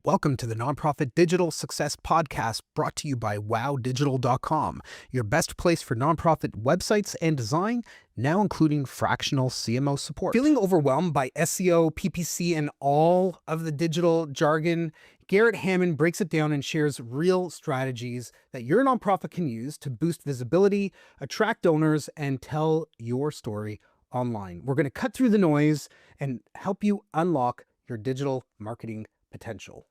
Welcome to the Nonprofit Digital Success Podcast, brought to you by wowdigital.com, your best place for nonprofit websites and design, now including fractional CMO support. Feeling overwhelmed by SEO, PPC, and all of the digital jargon? Garrett Hammonds breaks it down and shares real strategies that your nonprofit can use to boost visibility, attract donors, and tell your story online. We're going to cut through the noise and help you unlock your digital marketing potential.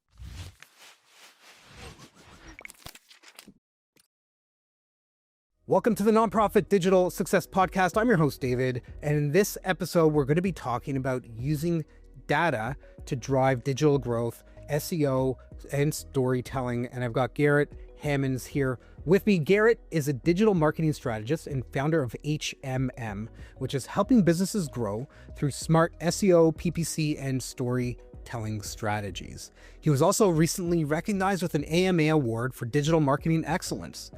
Welcome to the Nonprofit Digital Success Podcast. I'm your host, David, and in this episode, we're going to be talking about using data to drive digital growth, SEO, and storytelling. And I've got Garrett Hammonds here with me. Garrett is a digital marketing strategist and founder of HMM, which is helping businesses grow through smart SEO, PPC, and storytelling strategies. He was also recently recognized with an AMA award for digital marketing excellence.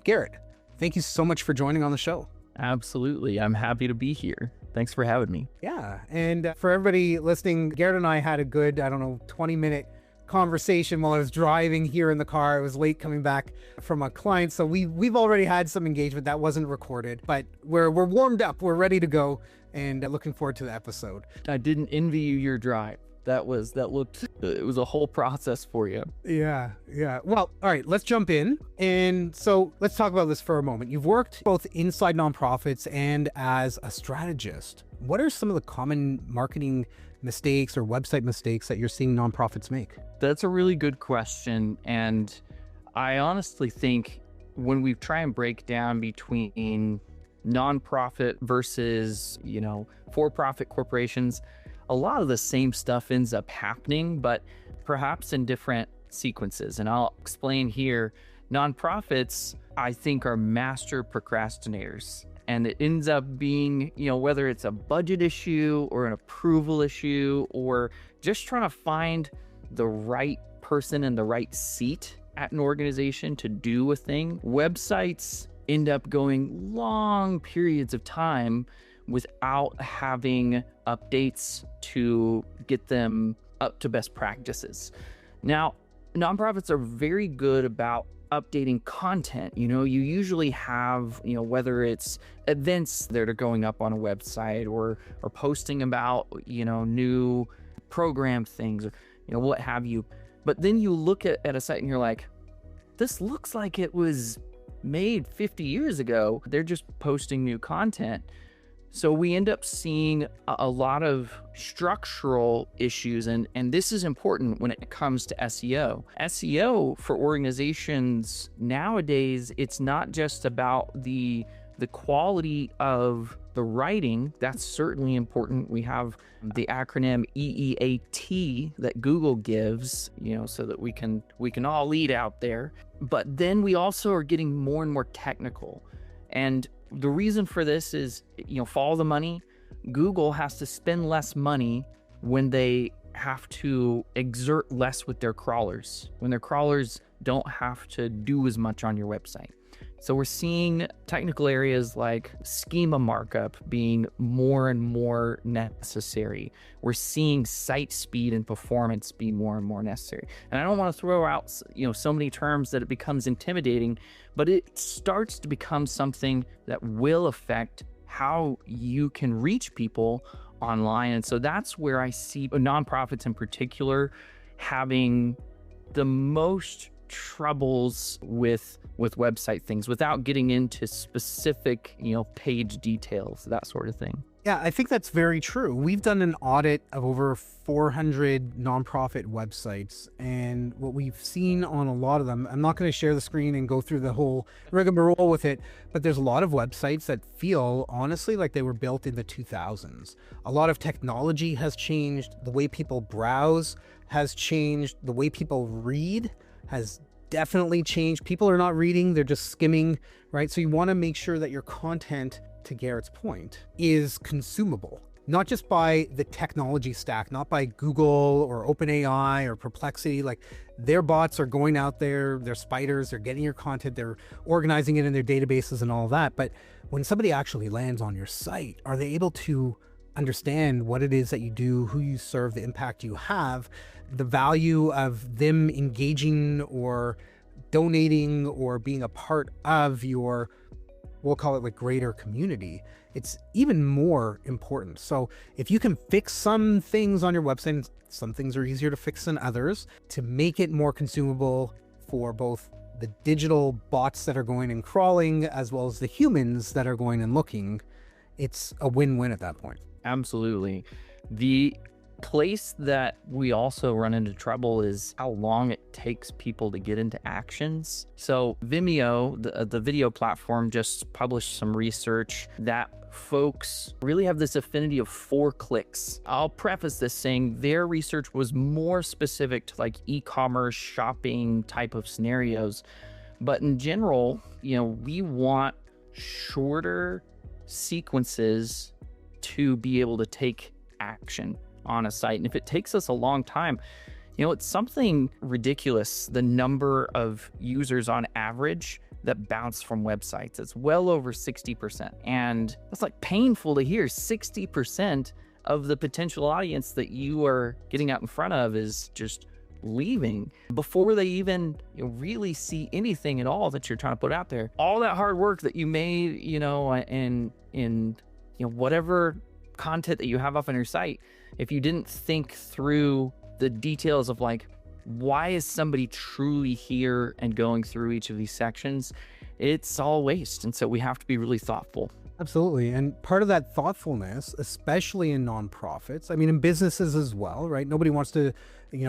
Garrett, thank you so much for joining on the show. Absolutely. I'm happy to be here. Thanks for having me. Yeah. And for everybody listening, Garrett and I had a good, 20-minute conversation while I was driving here in the car. I was late coming back from a client. So we've already had some engagement that wasn't recorded, but we're warmed up. We're ready to go and looking forward to the episode. I didn't envy you your drive. It was a whole process for you. Yeah. Well, all right, let's jump in. And so let's talk about this for a moment. You've worked both inside nonprofits and as a strategist. What are some of the common marketing mistakes or website mistakes that you're seeing nonprofits make? That's a really good question. And I honestly think when we try and break down between nonprofit versus, for-profit corporations, a lot of the same stuff ends up happening, but perhaps in different sequences. And I'll explain here. Nonprofits, I think, are master procrastinators. And it ends up being, whether it's a budget issue or an approval issue or just trying to find the right person in the right seat at an organization to do a thing. Websites end up going long periods of time without having updates to get them up to best practices. Now, nonprofits are very good about updating content. You usually have, whether it's events that are going up on a website or posting about, new program things, or, what have you. But then you look at a site and you're like, this looks like it was made 50 years ago. They're just posting new content. So we end up seeing a lot of structural issues, and this is important when it comes to SEO. SEO for organizations nowadays, it's not just about the quality of the writing. That's certainly important. We have the acronym EEAT that Google gives, so that we can all lead out there. But then we also are getting more and more technical. And the reason for this is, follow the money. Google has to spend less money when they have to exert less with their crawlers, when their crawlers don't have to do as much on your website. So we're seeing technical areas like schema markup being more and more necessary. We're seeing site speed and performance be more and more necessary. And I don't want to throw out, so many terms that it becomes intimidating, but it starts to become something that will affect how you can reach people online. And so that's where I see nonprofits in particular having the most troubles with website things without getting into specific, page details, that sort of thing. Yeah, I think that's very true. We've done an audit of over 400 nonprofit websites, and what we've seen on a lot of them, I'm not going to share the screen and go through the whole rigmarole with it, but there's a lot of websites that feel honestly like they were built in the 2000s. A lot of technology has changed. The way people browse has changed. The way people read has definitely changed. People are not reading, they're just skimming, right? So you want to make sure that your content, to Garrett's point, is consumable, not just by the technology stack, not by Google or OpenAI or Perplexity. Like, their bots are going out there, they're spiders, they're getting your content, they're organizing it in their databases and all of that. But when somebody actually lands on your site, are they able to understand what it is that you do, who you serve, the impact you have? the value of them engaging or donating or being a part of your, we'll call it like greater community, it's even more important. So if you can fix some things on your website, some things are easier to fix than others, to make it more consumable for both the digital bots that are going and crawling as well as the humans that are going and looking, it's a win-win at that point. Absolutely. The place that we also run into trouble is how long it takes people to get into actions. So Vimeo, the video platform, just published some research that folks really have this affinity of 4 clicks. I'll preface this saying their research was more specific to like e-commerce shopping type of scenarios. But in general, we want shorter sequences to be able to take action on a site. And if it takes us a long time, it's something ridiculous, the number of users on average that bounce from websites. It's well over 60%. And that's like painful to hear. 60% of the potential audience that you are getting out in front of is just leaving before they even really see anything at all that you're trying to put out there. All that hard work that you made, in whatever content that you have up on your site, if you didn't think through the details of like, why is somebody truly here and going through each of these sections, it's all waste. And so we have to be really thoughtful. Absolutely. And part of that thoughtfulness, especially in nonprofits, I mean, in businesses as well, right? Nobody wants to,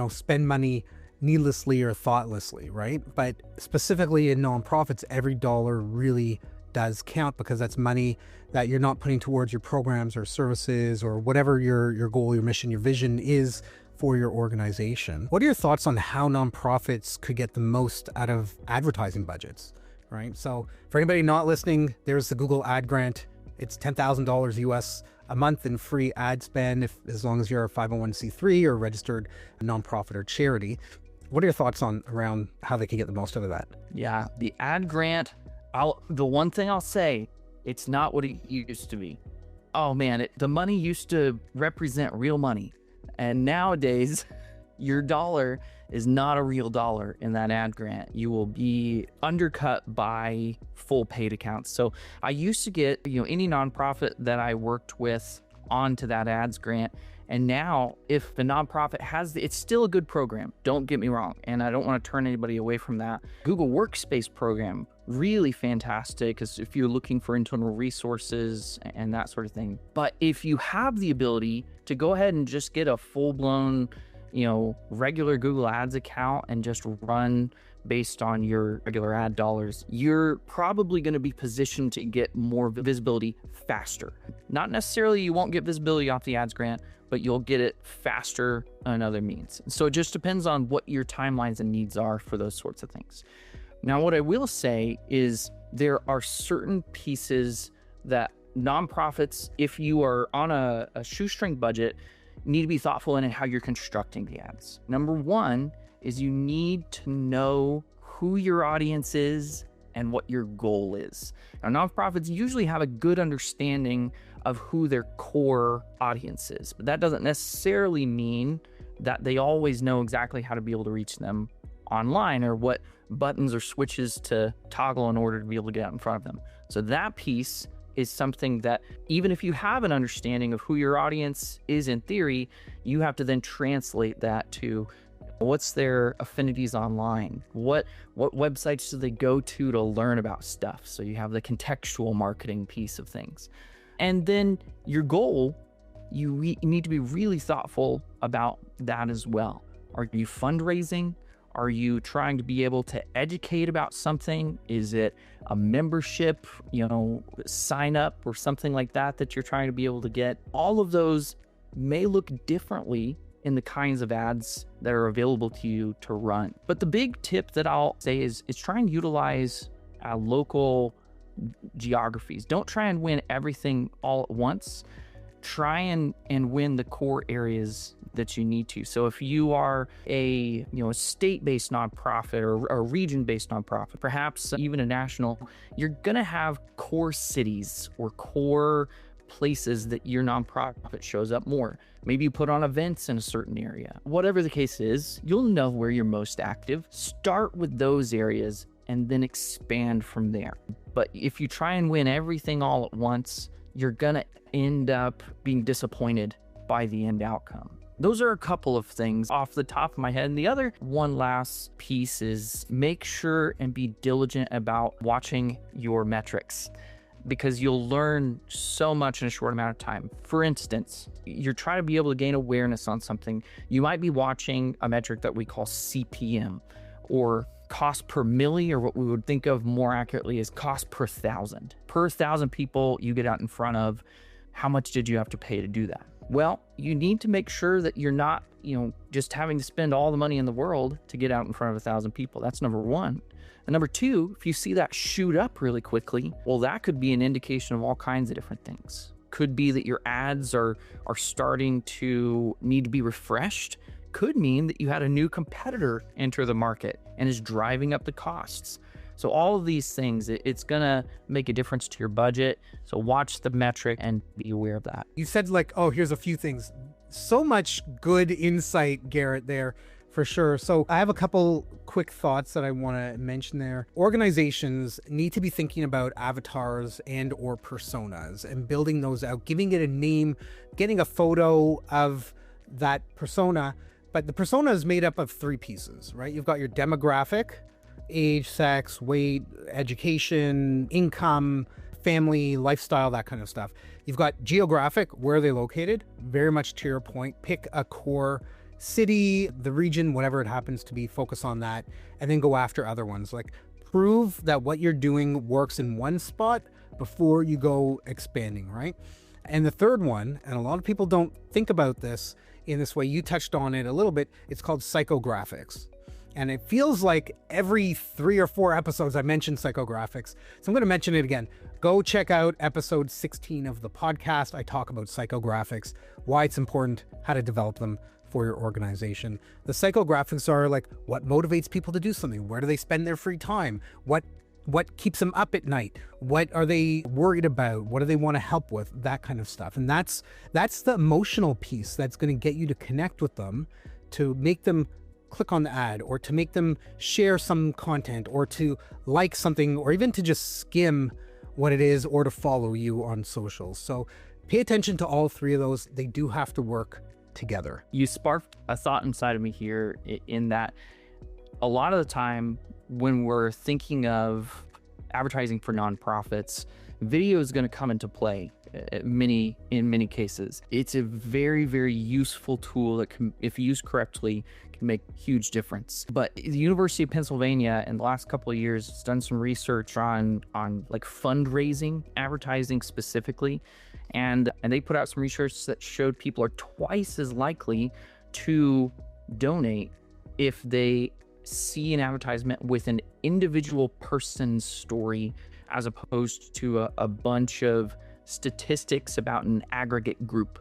spend money needlessly or thoughtlessly, right? But specifically in nonprofits, every dollar really does count, because that's money that you're not putting towards your programs or services or whatever your goal, your mission, your vision is for your organization. What are your thoughts on how nonprofits could get the most out of advertising budgets, right? So for anybody not listening, there's the Google ad grant. It's $10,000 US a month in free ad spend, as long as you're a 501c3 or registered nonprofit or charity. What are your thoughts around how they can get the most out of that? Yeah, the ad grant, the one thing I'll say, it's not what it used to be. Oh man, the money used to represent real money. And nowadays, your dollar is not a real dollar in that ad grant. You will be undercut by full paid accounts. So I used to get, any nonprofit that I worked with onto that ads grant. And now if the nonprofit it's still a good program, don't get me wrong. And I don't want to turn anybody away from that. Google Workspace program, really fantastic, because if you're looking for internal resources and that sort of thing. But if you have the ability to go ahead and just get a full-blown, regular Google Ads account and just run based on your regular ad dollars, you're probably going to be positioned to get more visibility faster. Not necessarily you won't get visibility off the ads grant, but you'll get it faster on other means. So it just depends on what your timelines and needs are for those sorts of things. Now, what I will say is there are certain pieces that nonprofits, if you are on a shoestring budget, need to be thoughtful in how you're constructing the ads. Number one is you need to know who your audience is and what your goal is. Now, nonprofits usually have a good understanding of who their core audience is, but that doesn't necessarily mean that they always know exactly how to be able to reach them online or what buttons or switches to toggle in order to be able to get out in front of them. So that piece is something that even if you have an understanding of who your audience is in theory, you have to then translate that to what's their affinities online, what websites do they go to learn about stuff. So you have the contextual marketing piece of things. And then your goal, you need to be really thoughtful about that as well. Are you fundraising? Are you trying to be able to educate about something? Is it a membership, sign up or something like that you're trying to be able to get? All of those may look differently in the kinds of ads that are available to you to run. But the big tip that I'll say is try and utilize local geographies. Don't try and win everything all at once. Try and win the core areas that you need to. So if you are a state-based nonprofit or a region-based nonprofit, perhaps even a national, you're gonna have core cities or core places that your nonprofit shows up more. Maybe you put on events in a certain area. Whatever the case is, you'll know where you're most active. Start with those areas and then expand from there. But if you try and win everything all at once, you're gonna end up being disappointed by the end outcome. Those are a couple of things off the top of my head. And the other one last piece is make sure and be diligent about watching your metrics, because you'll learn so much in a short amount of time. For instance, you're trying to be able to gain awareness on something. You might be watching a metric that we call CPM, or cost per milli, or what we would think of more accurately as cost per thousand. Per thousand people you get out in front of, how much did you have to pay to do that? Well, you need to make sure that you're not, just having to spend all the money in the world to get out in front of 1,000 people. That's number one. And number two, if you see that shoot up really quickly, well, that could be an indication of all kinds of different things. Could be that your ads are starting to need to be refreshed. Could mean that you had a new competitor enter the market and is driving up the costs. So all of these things, it's gonna make a difference to your budget. So watch the metric and be aware of that. You said here's a few things. So much good insight, Garrett, there for sure. So I have a couple quick thoughts that I want to mention there. Organizations need to be thinking about avatars and or personas and building those out, giving it a name, getting a photo of that persona. But the persona is made up of three pieces, right? You've got your demographic, age, sex, weight, education, income, family, lifestyle, that kind of stuff. You've got geographic, where are they located? Very much to your point. Pick a core city, the region, whatever it happens to be, focus on that, and then go after other ones. Prove that what you're doing works in one spot before you go expanding, right? And the third one, and a lot of people don't think about this in this way, you touched on it a little bit, it's called psychographics. And it feels like every 3 or 4 episodes I mention psychographics. So I'm going to mention it again. Go check out episode 16 of the podcast. I talk about psychographics, why it's important, how to develop them for your organization. The psychographics are what motivates people to do something? Where do they spend their free time? What keeps them up at night? What are they worried about? What do they want to help with? That kind of stuff. And that's the emotional piece that's going to get you to connect with them, to make them click on the ad, or to make them share some content, or to like something, or even to just skim what it is, or to follow you on socials. So pay attention to all three of those. They do have to work together. You sparked a thought inside of me here, in that a lot of the time when we're thinking of advertising for nonprofits, video is going to come into play in many cases. It's a very, very useful tool that can, if used correctly, can make a huge difference. But the University of Pennsylvania in the last couple of years has done some research on fundraising advertising specifically, and they put out some research that showed people are twice as likely to donate if they see an advertisement with an individual person's story as opposed to a bunch of statistics about an aggregate group.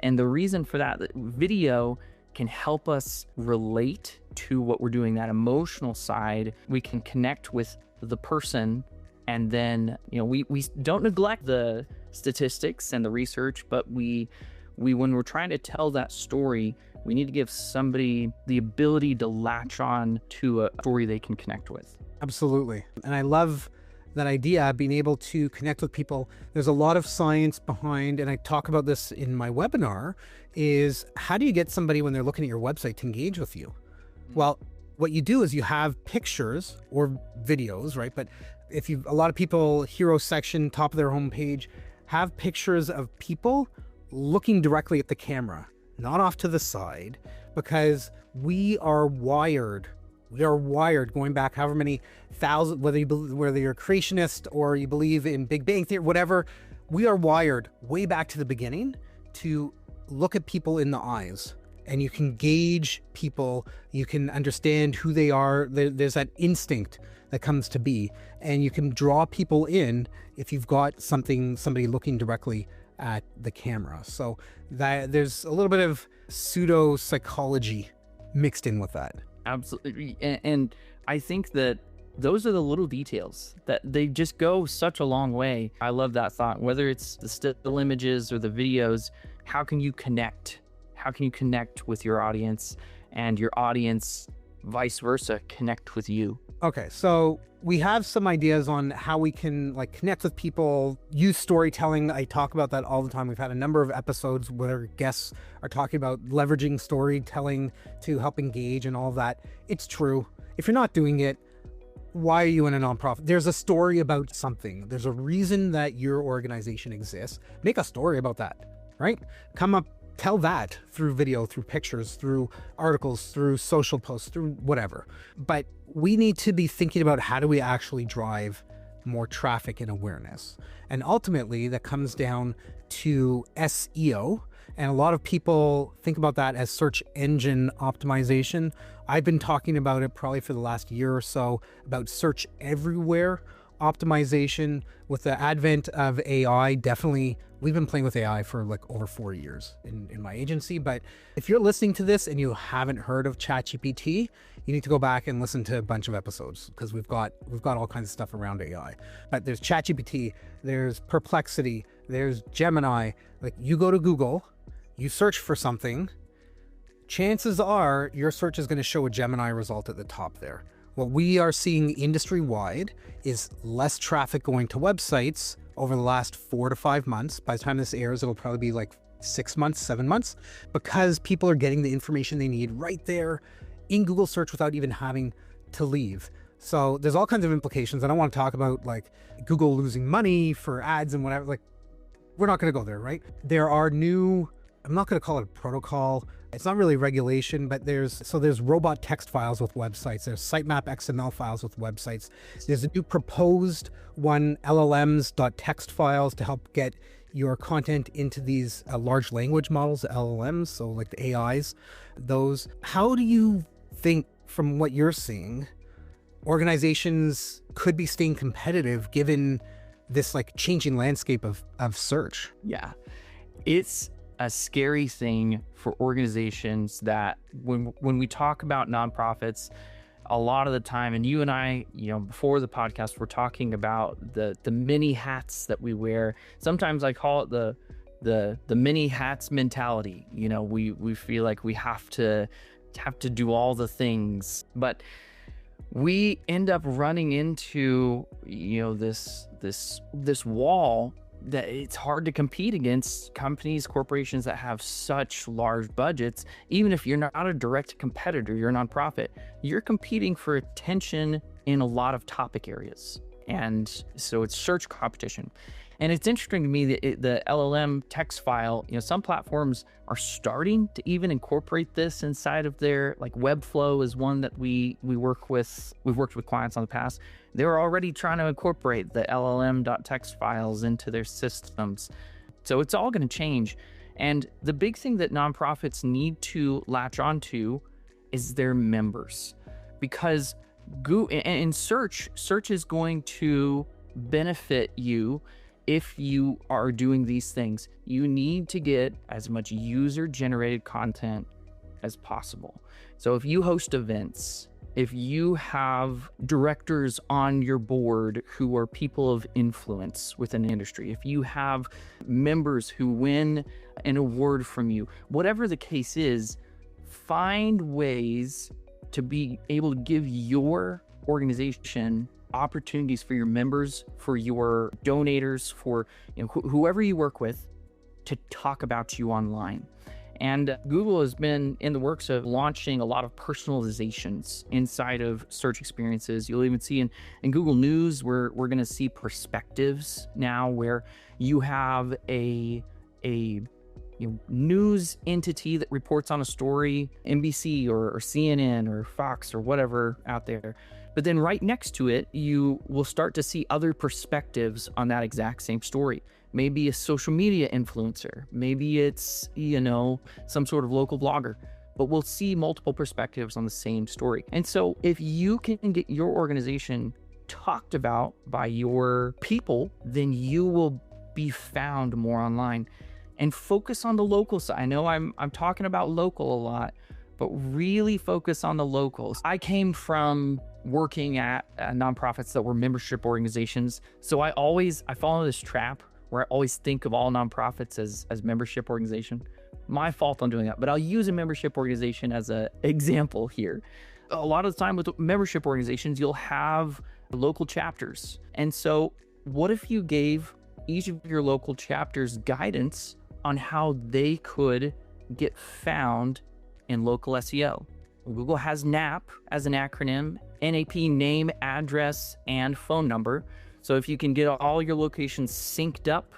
And the reason for that video can help us relate to what we're doing, that emotional side. We can connect with the person, and then we don't neglect the statistics and the research, but we when we're trying to tell that story, we need to give somebody the ability to latch on to a story they can connect with. Absolutely. And I love that idea, being able to connect with people. There's a lot of science behind, and I talk about this in my webinar, is how do you get somebody when they're looking at your website to engage with you? Well, what you do is you have pictures or videos, right? But if a lot of people, hero section, top of their homepage, have pictures of people looking directly at the camera, not off to the side, because we are wired going back however many thousand, whether you're a creationist or you believe in Big Bang Theory, whatever, we are wired way back to the beginning to look at people in the eyes, and you can gauge people, you can understand who they are. There's that instinct that comes to be, and you can draw people in if you've got somebody looking directly at the camera. So that there's a little bit of pseudo psychology mixed in with that. Absolutely. And I think that those are the little details that they just go such a long way. I love that thought. Whether it's the still images or the videos, how can you connect? How can you connect with your audience, and your audience, vice versa, connect with you? Okay, so we have some ideas on how we can like connect with people, use storytelling. I talk about that all the time. We've had a number of episodes where guests are talking about leveraging storytelling to help engage and all of that. It's true. If you're not doing it, why are you in a nonprofit? There's a story about something. There's a reason that your organization exists. Make a story about that, right? Come up, tell that through video, through pictures, through articles, through social posts, through whatever. But we need to be thinking about how do we actually drive more traffic and awareness. And ultimately that comes down to SEO. And a lot of people think about that as search engine optimization. I've been talking about it probably for the last year or so about search everywhere optimization. With the advent of AI, definitely, we've been playing with AI for like over 4 years in my agency. But if you're listening to this and you haven't heard of ChatGPT, you need to go back and listen to a bunch of episodes, because we've got all kinds of stuff around AI. But there's ChatGPT, there's Perplexity, there's Gemini. Like, you go to Google, you search for something, chances are your search is going to show a Gemini result at the top there. What we are seeing industry-wide is less traffic going to websites over the last 4 to 5 months. By the time this airs, it'll probably be like 6 months, 7 months, because people are getting the information they need right there in Google search without even having to leave. So there's all kinds of implications. I don't want to talk about like Google losing money for ads and whatever. Like, we're not going to go there, right? There are new, I'm not going to call it a protocol. It's not really regulation, but there's robot text files with websites. There's sitemap XML files with websites. There's a new proposed one, LLMs.txt files, to help get your content into these large language models, LLMs, so like the AIs, those. How do you think, from what you're seeing, organizations could be staying competitive given this like changing landscape of search? Yeah, it's a scary thing for organizations that when we talk about nonprofits, a lot of the time, and you and I, before the podcast, we're talking about the many hats that we wear. Sometimes I call it the many hats mentality. We feel like we have to do all the things, but we end up running into this wall that it's hard to compete against companies, corporations that have such large budgets. Even if you're not a direct competitor, you're a nonprofit, you're competing for attention in a lot of topic areas. And so it's search competition. And it's interesting to me that the LLM text file, some platforms are starting to even incorporate this inside of their, like Webflow is one that we work with. We've worked with clients on the past. They were already trying to incorporate the LLM.txt files into their systems. So it's all going to change. And the big thing that nonprofits need to latch onto is their members, because in search is going to benefit you. If you are doing these things, you need to get as much user-generated content as possible. So if you host events, if you have directors on your board who are people of influence within the industry, if you have members who win an award from you, whatever the case is, find ways to be able to give your organization opportunities for your members, for your donators, for whoever you work with, to talk about you online. And Google has been in the works of launching a lot of personalizations inside of search experiences. You'll even see in Google News, we're going to see perspectives now, where you have a news entity that reports on a story, NBC or CNN or Fox or whatever out there. But then right next to it, you will start to see other perspectives on that exact same story. Maybe a social media influencer, maybe it's, some sort of local blogger, but we'll see multiple perspectives on the same story. And so if you can get your organization talked about by your people, then you will be found more online. And focus on the local side. I know I'm talking about local a lot, but really focus on the locals. I came from working at nonprofits that were membership organizations. So I follow this trap where I always think of all nonprofits as membership organization. My fault on doing that, but I'll use a membership organization as an example here. A lot of the time with membership organizations, you'll have local chapters. And so what if you gave each of your local chapters guidance on how they could get found in local SEO? Google has NAP as an acronym, NAP, name, address, and phone number. So if you can get all your locations synced up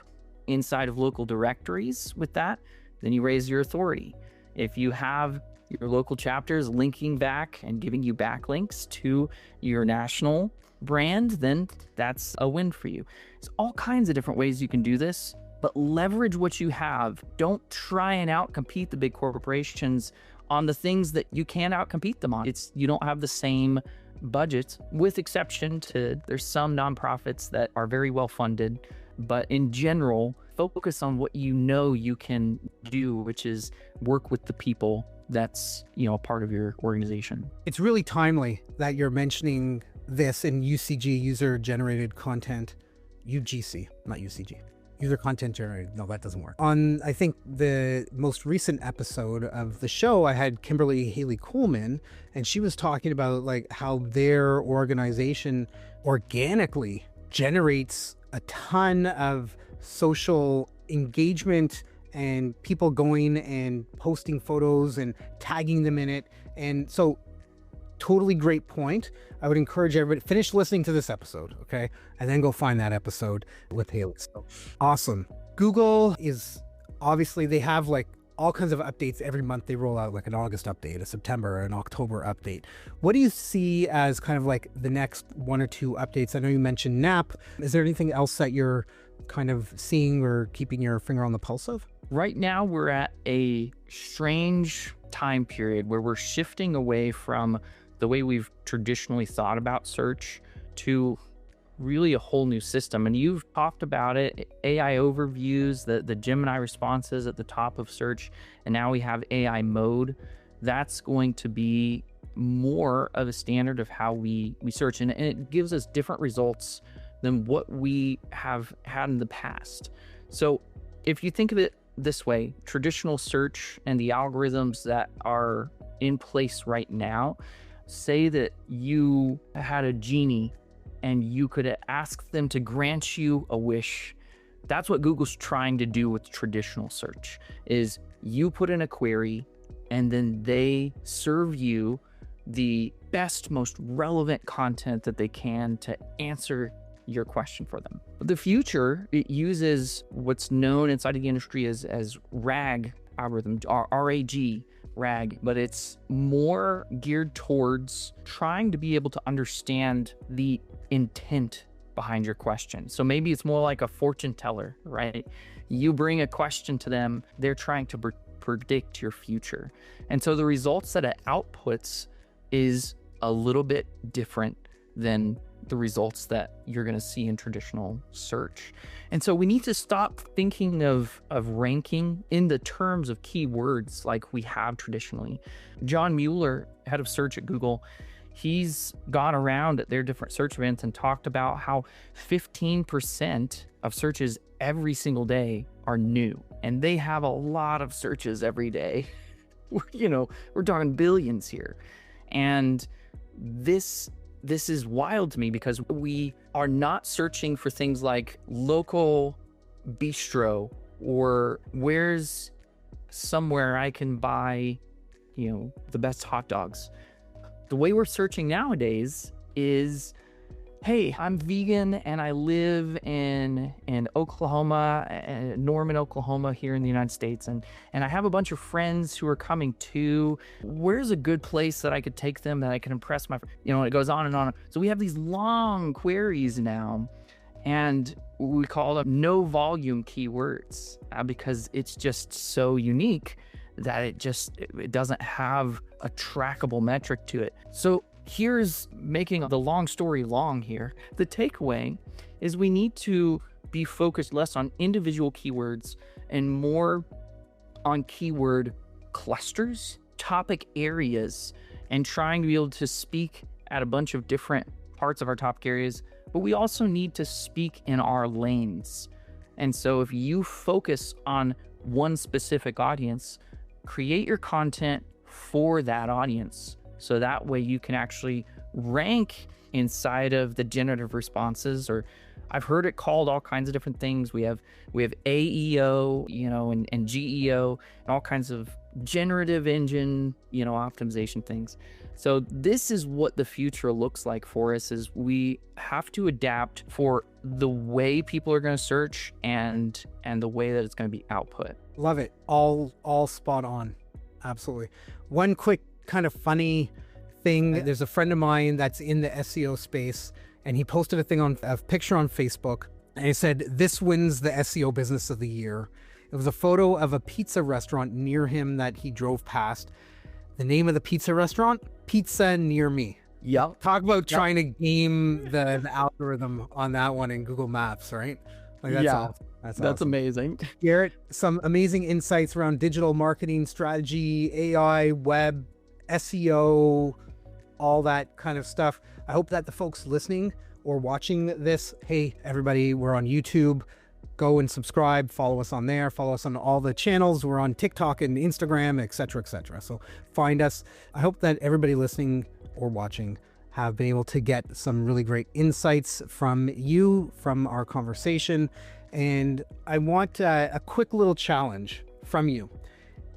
inside of local directories with that, then you raise your authority. If you have your local chapters linking back and giving you backlinks to your national brand, then that's a win for you. There's all kinds of different ways you can do this, but leverage what you have. Don't try and outcompete the big corporations on the things that you can't outcompete them on. You don't have the same budgets, with exception to there's some nonprofits that are very well funded, but in general, focus on what you know you can do, which is work with the people that's, a part of your organization. It's really timely that you're mentioning this in UCG, user generated content, UGC, not UCG. User content generated. No, that doesn't work. On, I think, the most recent episode of the show, I had Kimberly Haley Coleman, and she was talking about how their organization organically generates a ton of social engagement and people going and posting photos and tagging them in it. And so totally great point. I would encourage everybody finish listening to this episode, okay? And then go find that episode with Haley. So awesome. Google is obviously, they have all kinds of updates every month. They roll out an August update, a September, an October update. What do you see as kind of the next one or two updates? I know you mentioned NAP. Is there anything else that you're kind of seeing or keeping your finger on the pulse of? Right now, we're at a strange time period where we're shifting away from the way we've traditionally thought about search to really a whole new system. And you've talked about it, AI overviews, the Gemini responses at the top of search, and now we have AI mode. That's going to be more of a standard of how we search, and it gives us different results than what we have had in the past. So if you think of it this way, traditional search and the algorithms that are in place right now, say that you had a genie and you could ask them to grant you a wish. That's what Google's trying to do with traditional search, is you put in a query and then they serve you the best, most relevant content that they can to answer your question for them. But the future, it uses what's known inside of the industry as RAG algorithm, RAG, RAG, but it's more geared towards trying to be able to understand the intent behind your question. So maybe it's more like a fortune teller, right? You bring a question to them, they're trying to predict your future. And so the results that it outputs is a little bit different than the results that you're going to see in traditional search. And so we need to stop thinking of ranking in the terms of keywords like we have traditionally. John Mueller, head of search at Google, he's gone around at their different search events and talked about how 15% of searches every single day are new. And they have a lot of searches every day. We're talking billions here. And this is wild to me because we are not searching for things like local bistro or where's somewhere I can buy, the best hot dogs. The way we're searching nowadays is, hey, I'm vegan and I live in Oklahoma, Norman, Oklahoma, here in the United States. And I have a bunch of friends who are coming too. Where's a good place that I could take them that I can impress my, it goes on and on. So we have these long queries now, and we call them no volume keywords because it's just so unique that it doesn't have a trackable metric to it. So here's making the long story long here. The takeaway is we need to be focused less on individual keywords and more on keyword clusters topic areas and trying to be able to speak at a bunch of different parts of our topic areas, but we also need to speak in our lanes. And so if you focus on one specific audience, create your content for that audience. So that way you can actually rank inside of the generative responses, or I've heard it called all kinds of different things. We have AEO, and GEO, and all kinds of generative engine, optimization things. So this is what the future looks like for us, is we have to adapt for the way people are going to search and the way that it's going to be output. Love it. All spot on. Absolutely. One quick kind of funny thing. There's a friend of mine that's in the SEO space, and he posted a picture on Facebook, and he said, "This wins the SEO business of the year." It was a photo of a pizza restaurant near him that he drove past. The name of the pizza restaurant, Pizza Near Me. Yep. Talk about trying to game the algorithm on that one in Google Maps, right? Like, that's awesome. That's awesome. Amazing. Garrett, some amazing insights around digital marketing strategy, AI, web, SEO, all that kind of stuff. I hope that the folks listening or watching this, hey, everybody, we're on YouTube. Go and subscribe, follow us on there, follow us on all the channels. We're on TikTok and Instagram, et cetera, et cetera. So find us. I hope that everybody listening or watching have been able to get some really great insights from you, from our conversation. And I want a quick little challenge from you.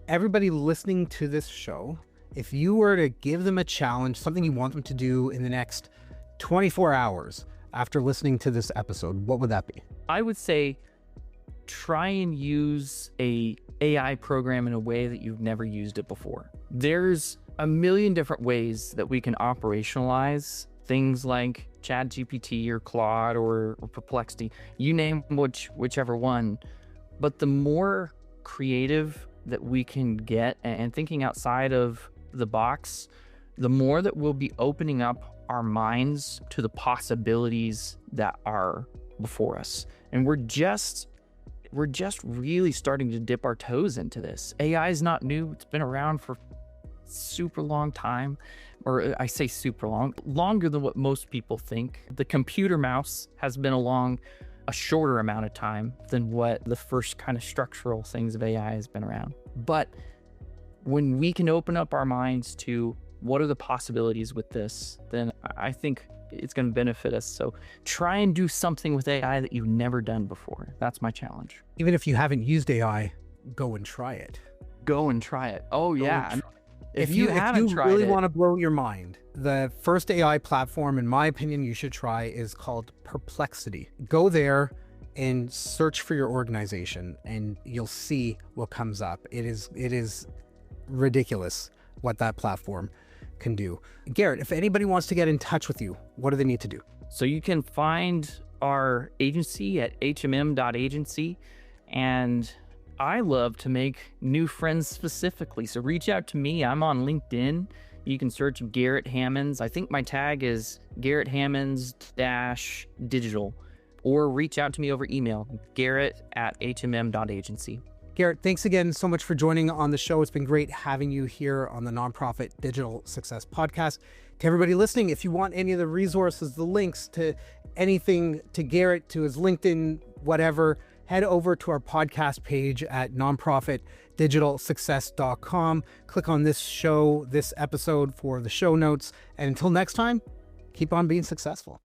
Everybody listening to this show, if you were to give them a challenge, something you want them to do in the next 24 hours after listening to this episode, what would that be? I would say try and use a AI program in a way that you've never used it before. There's a million different ways that we can operationalize things like ChatGPT or Claude or Perplexity, you name whichever one. But the more creative that we can get and thinking outside of the box, the more that we'll be opening up our minds to the possibilities that are before us. And we're just really starting to dip our toes into this. AI is not new. It's been around for super long time, or I say super long, longer than what most people think. The computer mouse has been along a shorter amount of time than what the first kind of structural things of AI has been around. But when we can open up our minds to what are the possibilities with this, then I think it's going to benefit us. So try and do something with AI that you've never done before. That's my challenge. Even if you haven't used AI, go and try it. Go and try it. Oh, yeah. If you really want to blow your mind, the first AI platform, in my opinion, you should try is called Perplexity. Go there and search for your organization, and you'll see what comes up. It is ridiculous what that platform can do. Garrett, if anybody wants to get in touch with you, what do they need to do? So you can find our agency at hmm.agency, and I love to make new friends specifically. So reach out to me. I'm on LinkedIn. You can search Garrett Hammonds. I think my tag is Garrett Hammonds-digital, or reach out to me over email, garrett@hmm.agency. Garrett, thanks again so much for joining on the show. It's been great having you here on the Nonprofit Digital Success Podcast. To everybody listening, if you want any of the resources, the links to anything, to Garrett, to his LinkedIn, whatever, head over to our podcast page at nonprofitdigitalsuccess.com. Click on this episode for the show notes. And until next time, keep on being successful.